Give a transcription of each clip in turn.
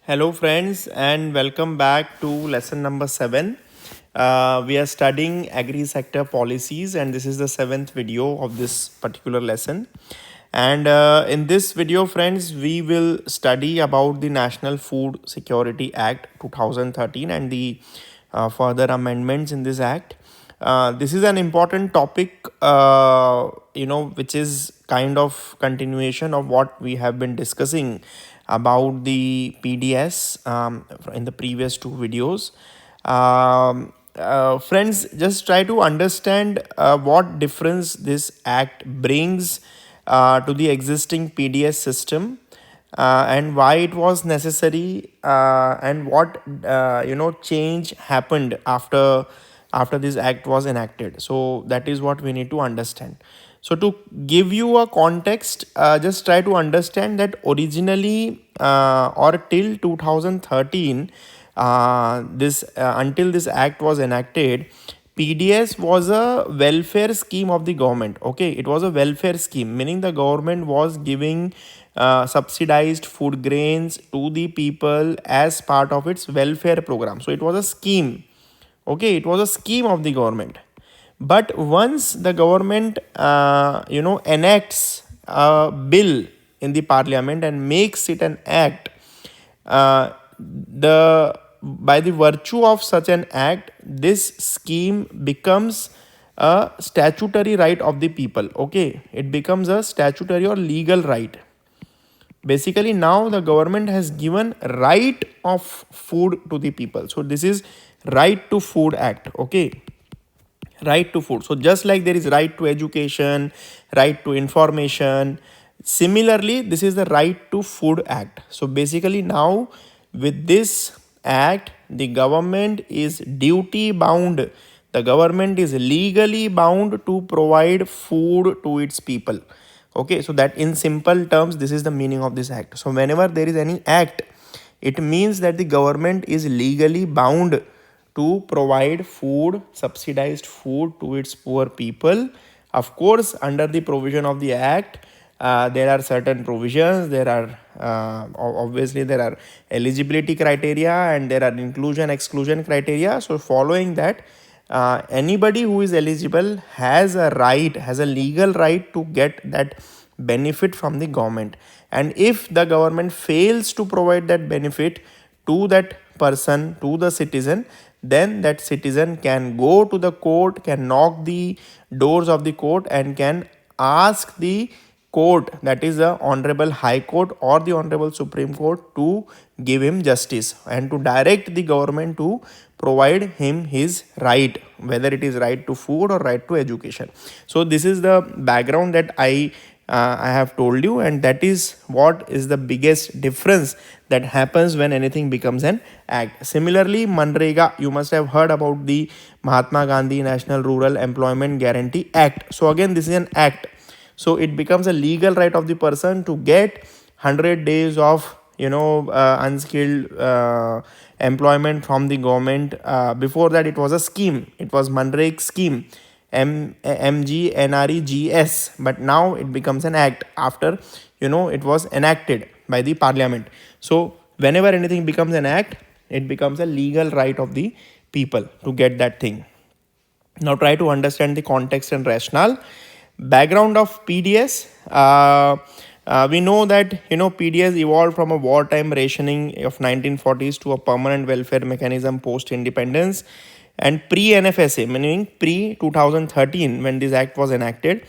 Hello, friends, and welcome back to lesson number 7. We are studying agri sector policies, and this is the 7th video of this particular lesson. And in this video, friends, we will study about the National Food Security Act 2013 and the further amendments in this act. This is an important topic, which is kind of continuation of what we have been discussing about the PDS in the previous two videos. Friends, just try to understand what difference this act brings to the existing PDS system, and why it was necessary, and what change happened after this act was enacted. So that is what we need to understand. So to give you a context, just try to understand that originally, or till 2013, this until this act was enacted, PDS was a welfare scheme of the government. Okay, it was a welfare scheme, meaning the government was giving subsidized food grains to the people as part of its welfare program. So it was a scheme. Okay, it was a scheme of the government. But once the government enacts a bill in the parliament and makes it an act, the by the virtue of such an act, this scheme becomes a statutory right of the people. Okay, it becomes a statutory or legal right. Basically, now the government has given right of food to the people. So this is right to food act. Okay, right to food. So just like there is right to education, right to information, similarly this is the right to food act. So basically now with this act, the government is duty bound, the government is legally bound to provide food to its people. Okay, so that in simple terms, this is the meaning of this act. So whenever there is any act, it means that the government is legally bound to provide food, subsidized food to its poor people. Of course, under the provision of the act, there are certain provisions. There are obviously there are eligibility criteria and there are inclusion exclusion criteria. So following that, anybody who is eligible has a right, has a legal right to get that benefit from the government. And if the government fails to provide that benefit to that person, to the citizen, then that citizen can go to the court, can knock the doors of the court and can ask the court, that is the Honorable High Court or the Honorable Supreme Court, to give him justice and to direct the government to provide him his right, whether it is right to food or right to education. So this is the background that I have told you, and that is what is the biggest difference that happens when anything becomes an act. Similarly, Manrega, you must have heard about the Mahatma Gandhi National Rural Employment Guarantee Act. So again, this is an act. So it becomes a legal right of the person to get 100 days of unskilled employment from the government. Before that, it was a scheme. It was Manrega scheme, MGNREGS, but now it becomes an act after it was enacted by the parliament. So whenever anything becomes an act, it becomes a legal right of the people to get that thing. Now try to understand the context and rationale. Background of PDS. We know that PDS evolved from a wartime rationing of 1940s to a permanent welfare mechanism post independence, and pre-NFSA, meaning pre-2013, when this act was enacted.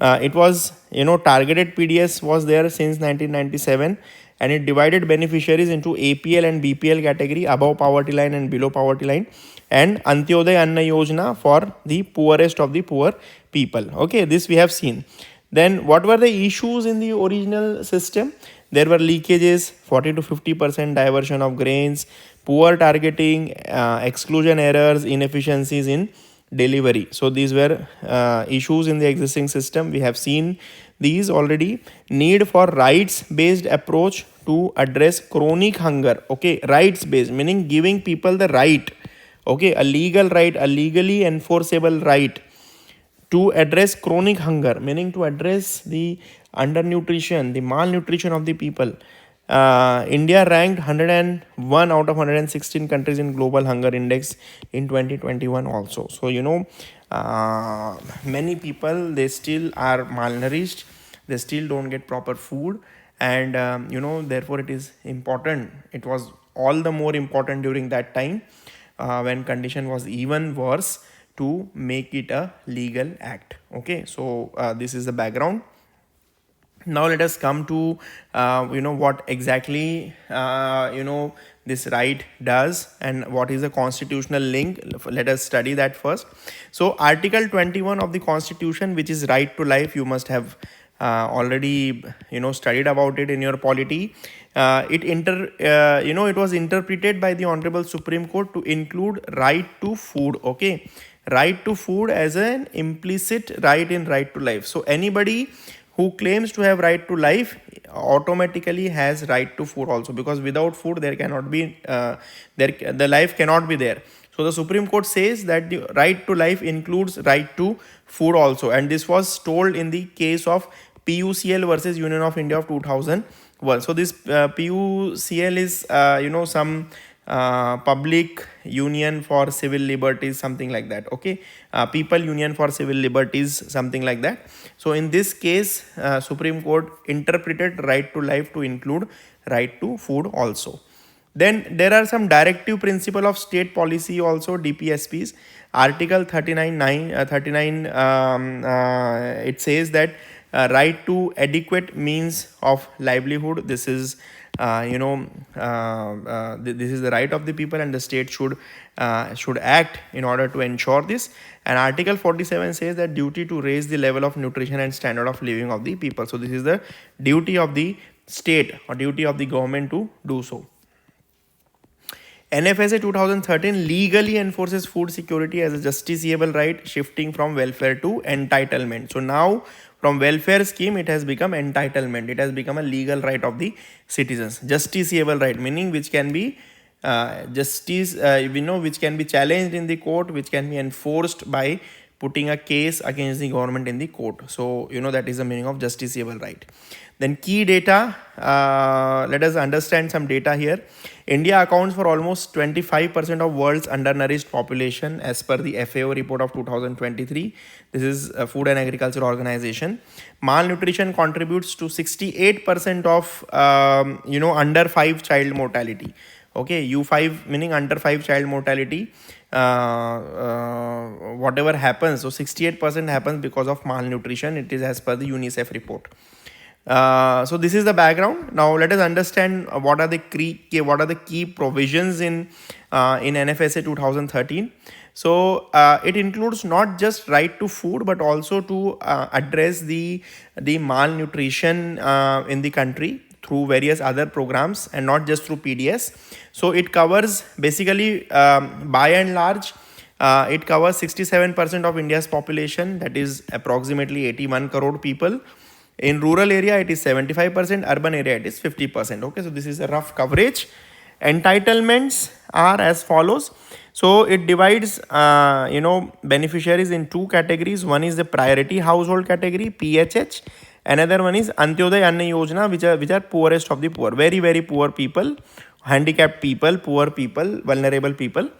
It was targeted PDS was there since 1997, and it divided beneficiaries into APL and BPL category, above poverty line and below poverty line, and Antyodaya Anna Yojana for the poorest of the poor people. Okay, this we have seen. Then what were the issues in the original system? There were leakages, 40 to 50% diversion of grains, poor targeting, exclusion errors, inefficiencies in delivery. So these were issues in the existing system. We have seen these already. Need for rights based approach to address chronic hunger. Okay, rights based, meaning giving people the right. Okay, a legal right, a legally enforceable right to address chronic hunger, meaning to address the undernutrition, the malnutrition of the people. India ranked 101 out of 116 countries in Global Hunger Index in 2021 also. So, many people, they still are malnourished, they still don't get proper food, and therefore it is important. It was all the more important during that time, when condition was even worse, to make it a legal act. Okay, so this is the background. Now let us come to what exactly this right does, and what is the constitutional link. Let us study that first. So article 21 of the constitution, which is right to life, you must have already studied about it in your polity. It was interpreted by the honorable Supreme Court to include right to food. Okay, right to food as an implicit right in right to life. So anybody who claims to have right to life automatically has right to food also, because without food there cannot be the life cannot be there. So the Supreme Court says that the right to life includes right to food also, and this was told in the case of PUCL versus Union of India of 2001. So this PUCL is some public union for civil liberties, something like that. Okay, people union for civil liberties, something like that. So in this case, Supreme Court interpreted right to life to include right to food also. Then there are some directive principle of state policy also, DPSPs. Article 39, it says that right to adequate means of livelihood. This is this is the right of the people, and the state should act in order to ensure this. And Article 47 says that duty to raise the level of nutrition and standard of living of the people. So this is the duty of the state or duty of the government to do so. NFSA 2013 legally enforces food security as a justiciable right, shifting from welfare to entitlement. So now from welfare scheme it has become entitlement. It has become a legal right of the citizens. Justiciable right, meaning which can be which can be challenged in the court, which can be enforced by putting a case against the government in the court. So that is the meaning of justiciable right. Then key data, let us understand some data here. India accounts for almost 25% of world's undernourished population as per the FAO report of 2023. This is a Food and Agriculture Organization. Malnutrition contributes to 68% of under 5 child mortality. Okay, U5 meaning under 5 child mortality. Whatever happens, so 68% happens because of malnutrition. It is as per the UNICEF report. So this is the background. Now let us understand what are the key provisions in NFSA 2013. So it includes not just right to food, but also to address the malnutrition in the country through various other programs, and not just through PDS. So it covers basically by and large it covers 67% of India's population, that is approximately 81 crore people. In rural area it is 75%, urban area it is 50%. Okay, so this is a rough coverage. Entitlements are as follows. So it divides beneficiaries in two categories. One is the priority household category, PHH. Another one is Antyodaya Anna Yojana, which are poorest of the poor, very very poor people, handicapped people, poor people, vulnerable people.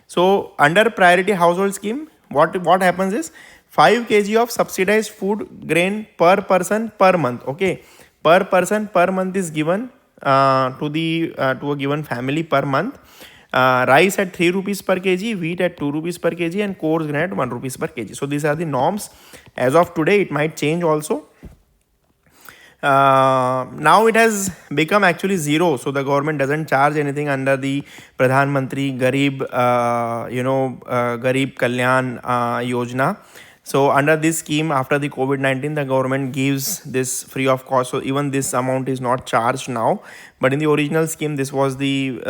So under priority household scheme, what happens is 5 kg of subsidized food grain per person per month. Okay, per person per month is given to a given family per month. Rice at 3 rupees per kg, wheat at 2 rupees per kg, and coarse grain at 1 rupees per kg. So these are the norms as of today. It might change also. Now it has become actually zero, so the government doesn't charge anything under the Pradhan Mantri Garib Kalyan Yojana. So under this scheme, after the COVID-19, the government gives this free of cost. So even this amount is not charged now, but in the original scheme, this was the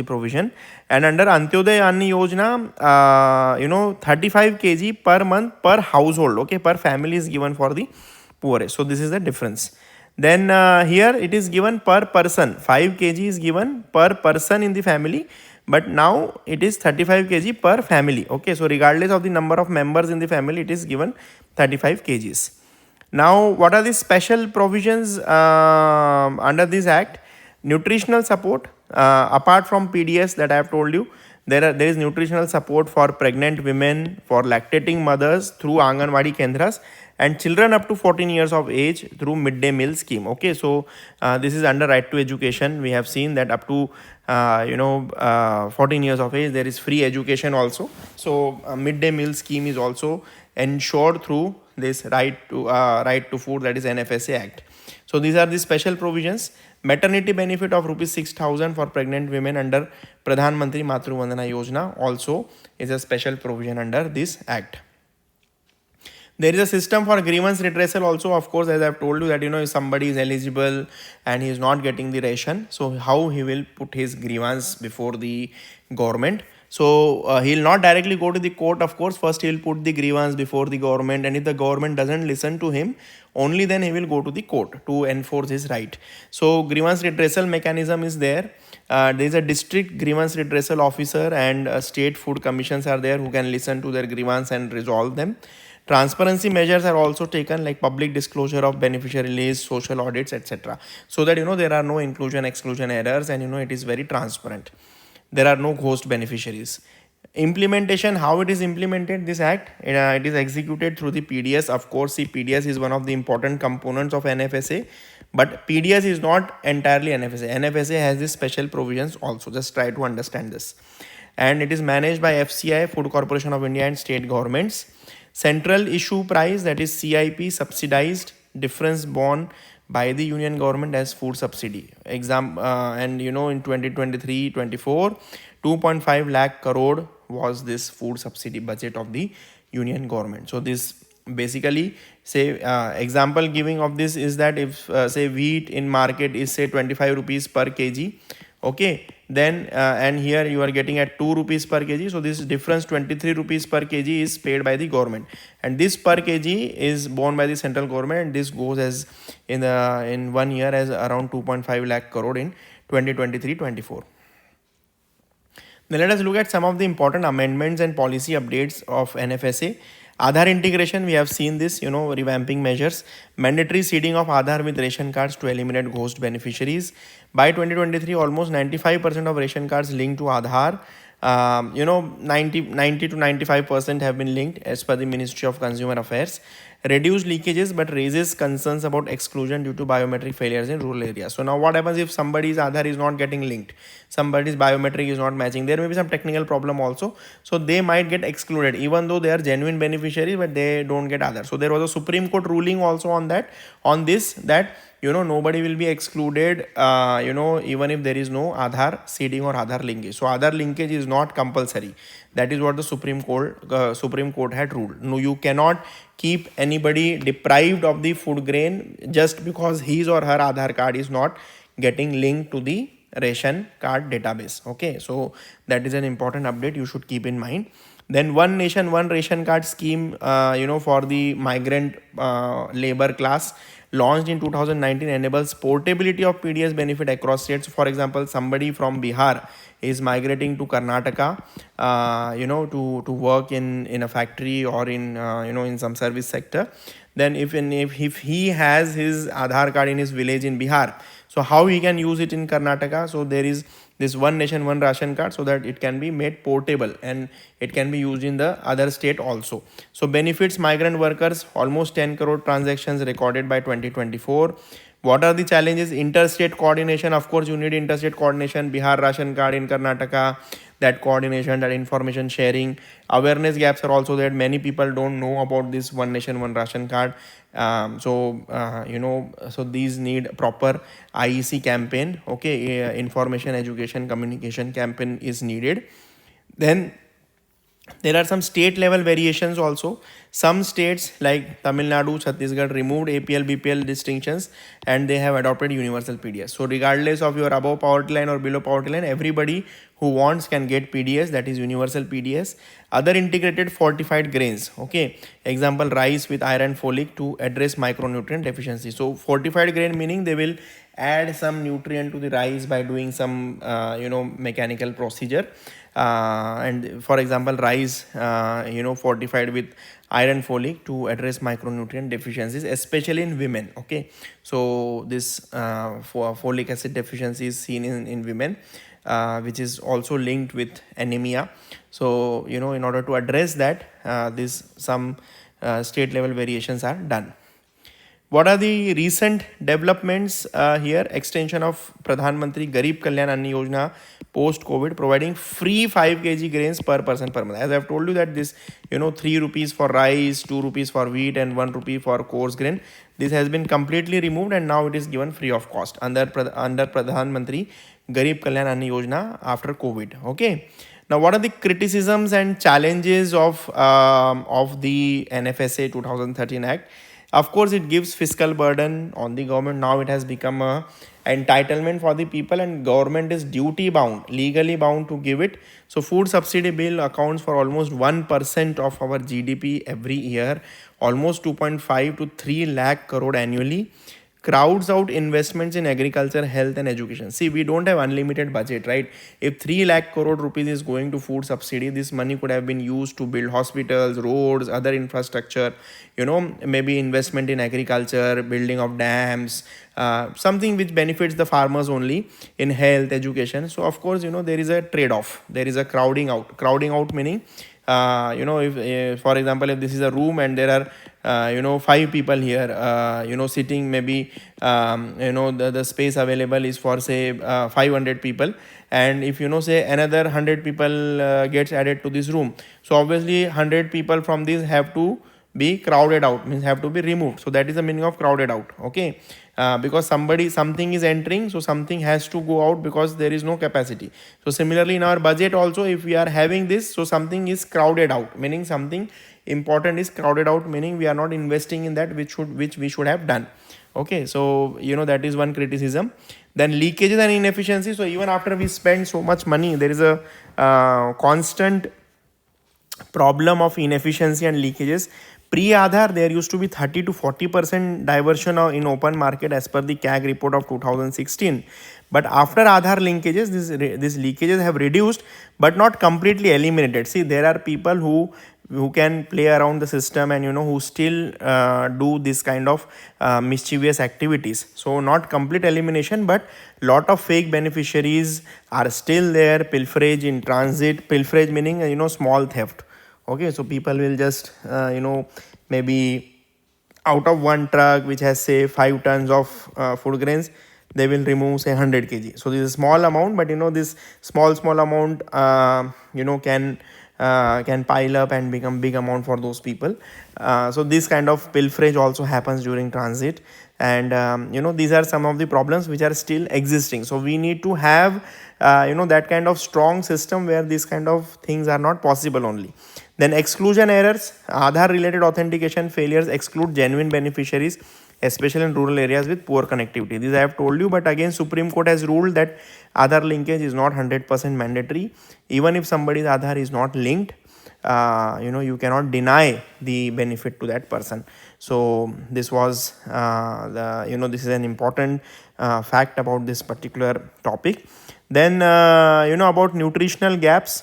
provision. And under Antyodaya Anna Yojana, 35 kg per month per household. Okay, per family is given for the poorest. So this is the difference. Then here it is given per person. 5 kg is given per person in the family, but now it is 35 kg per family. Okay, so regardless of the number of members in the family, it is given 35 kgs. Now what are the special provisions under this act? Nutritional support, apart from PDS that I have told you, there is nutritional support for pregnant women, for lactating mothers through Anganwadi Kendras, and children up to 14 years of age through midday meal scheme. Okay, so this is under right to education. We have seen that up to 14 years of age there is free education also. So midday meal scheme is also ensured through this right to food, that is NFSA Act. So these are the special provisions. Maternity benefit of rupees 6,000 for pregnant women under Pradhan Mantri Matru Vandana Yojana also is a special provision under this act. There is a system for grievance redressal also, of course, as I have told you that if somebody is eligible and he is not getting the ration, so how he will put his grievance before the government. So he will not directly go to the court, of course. First he will put the grievance before the government, and if the government doesn't listen to him, only then he will go to the court to enforce his right. So grievance redressal mechanism is there. There is a district grievance redressal officer and state food commissions are there who can listen to their grievance and resolve them. Transparency measures are also taken, like public disclosure of beneficiary list, social audits, etc. So that there are no inclusion exclusion errors, and it is very transparent. There are no ghost beneficiaries. Implementation, how it is implemented, this act, it is executed through the PDS. Of course, see, PDS is one of the important components of NFSA, but PDS is not entirely NFSA. NFSA has these special provisions also. Just try to understand this. And it is managed by FCI, Food Corporation of India, and state governments. Central issue price, that is CIP, subsidized difference borne by the union government as food subsidy. And in 2023-24, 2.5 lakh crore was this food subsidy budget of the union government. So this basically, say, example giving of this is that if say wheat in market is say 25 rupees per kg, okay, then and here you are getting at 2 rupees per kg, so this difference 23 rupees per kg is paid by the government, and this per kg is borne by the central government, and this goes as in 1 year as around 2.5 lakh crore in 2023-24. Now let us look at some of the important amendments and policy updates of NFSA. Aadhaar integration, we have seen this, revamping measures. Mandatory seeding of Aadhaar with ration cards to eliminate ghost beneficiaries. By 2023, almost 95% of ration cards linked to Aadhaar. 90 to 95% have been linked as per the Ministry of Consumer Affairs. Reduce leakages but raises concerns about exclusion due to biometric failures in rural areas. So now what happens if somebody's Aadhaar is not getting linked, somebody's biometric is not matching, there may be some technical problem also, so they might get excluded even though they are genuine beneficiaries, but they don't get Aadhaar. So there was a Supreme Court ruling also on this that nobody will be excluded even if there is no Aadhaar seeding or Aadhaar linkage. So Aadhaar linkage is not compulsory. That is what the Supreme Court had ruled. No, you cannot keep anybody deprived of the food grain just because his or her Aadhaar card is not getting linked to the ration card database. Okay, so that is an important update you should keep in mind. Then One Nation One Ration Card scheme for the migrant labor class, launched in 2019, enables portability of PDS benefit across states. For example, somebody from Bihar is migrating to Karnataka to work in a factory or in some service sector. Then if he has his Aadhaar card in his village in Bihar, so how he can use it in Karnataka? So there is this One Nation One Ration Card, so that it can be made portable and it can be used in the other state also. So benefits migrant workers, almost 10 crore transactions recorded by 2024. What are the challenges? Interstate coordination. Of course, you need interstate coordination. Bihar ration card in Karnataka, that coordination, that information sharing. Awareness gaps are also there. Many people don't know about this One Nation One Ration Card. So these need proper IEC campaign. Okay, information, education, communication campaign is needed. Then there are some state level variations also. Some states like Tamil Nadu, Chhattisgarh removed APL, BPL distinctions and they have adopted universal PDS. So regardless of your above poverty line or below poverty line, everybody who wants can get PDS, that is universal PDS. Other integrated fortified grains, okay, example rice with iron folic to address micronutrient deficiency. So fortified grain meaning they will add some nutrient to the rice by doing some mechanical procedure. And for example, rice fortified with iron folic to address micronutrient deficiencies, especially in women. Okay, so this folic acid deficiency is seen in women, which is also linked with anemia. So in order to address that, this some state level variations are done. What are the recent developments here? Extension of Pradhan Mantri Garib Kalyan Anna Yojana post COVID, providing free 5 kg grains per person per month. As I have told you that this 3 rupees for rice, 2 rupees for wheat, and 1 rupee for coarse grain, this has been completely removed and now it is given free of cost under Pradhan Mantri Garib Kalyan Anna Yojana after COVID. Okay. Now, what are the criticisms and challenges of the NFSA 2013 Act? Of course, it gives fiscal burden on the government. Now it has become a entitlement for the people, and government is duty bound, legally bound to give it. So food subsidy bill accounts for almost 1% of our GDP every year, almost 2.5 to 3 lakh crore annually. Crowds out investments in agriculture, health and education. See, we don't have unlimited budget, right? If 3 lakh crore rupees is going to food subsidy, this money could have been used to build hospitals, roads, other infrastructure, maybe investment in agriculture, building of dams, something which benefits the farmers only in health, education. So of course, there is a trade-off. There is a crowding out. Crowding out meaning, if for example, if this is a room and there are 5 people here sitting, maybe the space available is for say 500 people, and if say another 100 people gets added to this room, so obviously 100 people from this have to be crowded out, means have to be removed. So that is the meaning of crowded out. Okay, because something is entering, so something has to go out because there is no capacity. So similarly in our budget also, if we are having this, so something is crowded out, meaning something important is crowded out, meaning we are not investing in that which we should have done. Okay, so that is one criticism. Then leakages and inefficiency. So even after we spend so much money, there is a constant problem of inefficiency and leakages. Pre-Aadhaar, there used to be 30 to 40% diversion in open market as per the CAG report of 2016. But after Aadhaar linkages, these leakages have reduced, but not completely eliminated. See, there are people who can play around the system and who still do this kind of mischievous activities. So not complete elimination, but lot of fake beneficiaries are still there. Pilferage in transit, pilferage meaning small theft. Okay, so people will just maybe out of one truck which has say 5 tons of food grains, they will remove say 100 kg. So this is a small amount, but this small amount can pile up and become big amount for those people. So this kind of pilferage also happens during transit, and these are some of the problems which are still existing. So we need to have that kind of strong system where these kind of things are not possible only. Then exclusion errors. Aadhaar related authentication failures exclude genuine beneficiaries, especially in rural areas with poor connectivity. This I have told you, but again Supreme Court has ruled that Aadhaar linkage is not 100% mandatory. Even if somebody's Aadhaar is not linked, you cannot deny the benefit to that person. So this was this is an important fact about this particular topic. Then about nutritional gaps.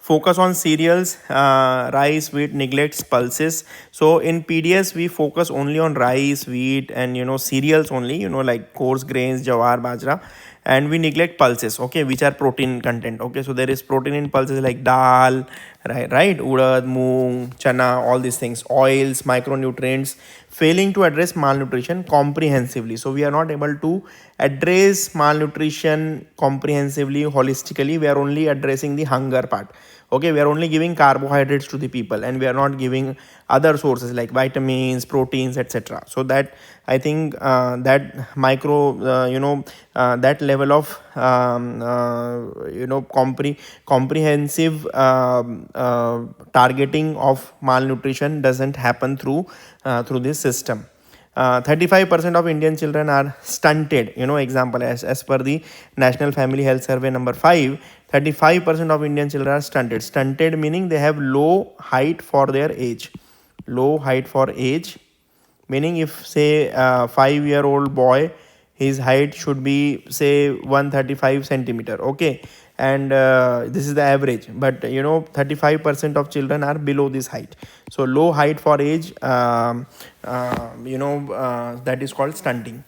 Focus on cereals, rice, wheat, neglects pulses. So in PDS we focus only on rice, wheat and cereals only, like coarse grains, jawar, bajra, and we neglect pulses, okay, which are protein content. Okay, so there is protein in pulses like dal, right, urad, moong, chana, all these things, oils, micronutrients, failing to address malnutrition comprehensively. So we are not able to address malnutrition comprehensively, holistically. We are only addressing the hunger part. Okay, we are only giving carbohydrates to the people and we are not giving other sources like vitamins, proteins, etc. So that I think that that level of comprehensive targeting of malnutrition doesn't happen through this system. 35% of Indian children are stunted. Example, as per the National Family Health Survey number 5, 35% of Indian children are stunted. Stunted meaning they have low height for their age. Low height for age Meaning if say a 5-year-old boy, his height should be say 135 centimeter, okay, and this is the average, but 35% of children are below this height. So low height for age, that is called stunting,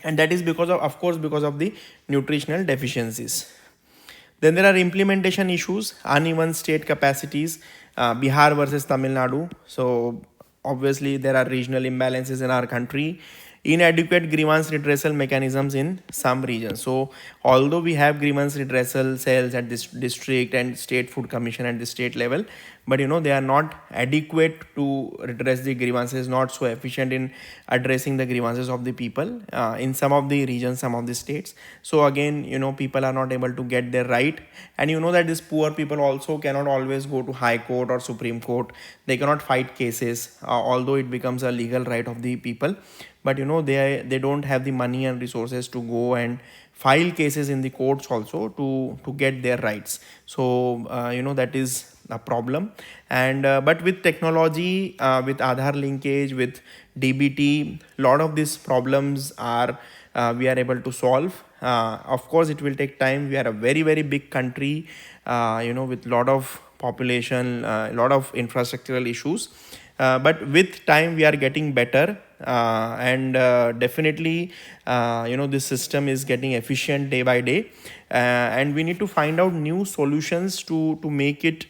and that is of course because of the nutritional deficiencies. Then there are implementation issues, uneven state capacities, Bihar versus Tamil Nadu. So obviously there are regional imbalances in our country, inadequate grievance redressal mechanisms in some regions. So although we have grievance redressal cells at this district and state food commission at the state level, but they are not adequate to redress the grievances, not so efficient in addressing the grievances of the people in some of the regions, some of the states. So again, people are not able to get their right, and that these poor people also cannot always go to high court or supreme court. They cannot fight cases, although it becomes a legal right of the people, but they don't have the money and resources to go and file cases in the courts also to get their rights. So that is a problem. And but with technology, with Aadhaar linkage, with DBT, lot of these problems are we are able to solve. Of course it will take time. We are a very very big country, with lot of population, lot of infrastructural issues, but with time we are getting better, and definitely this system is getting efficient day by day, and we need to find out new solutions to make it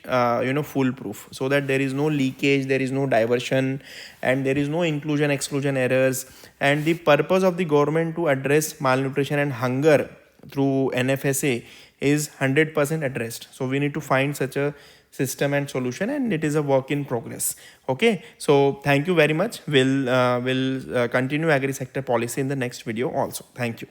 foolproof, so that there is no leakage, there is no diversion, and there is no inclusion exclusion errors. And the purpose of the government to address malnutrition and hunger through NFSA is 100% addressed. So we need to find such a system and solution, and it is a work in progress. Okay, so thank you very much. We'll continue agri sector policy in the next video also. Thank you.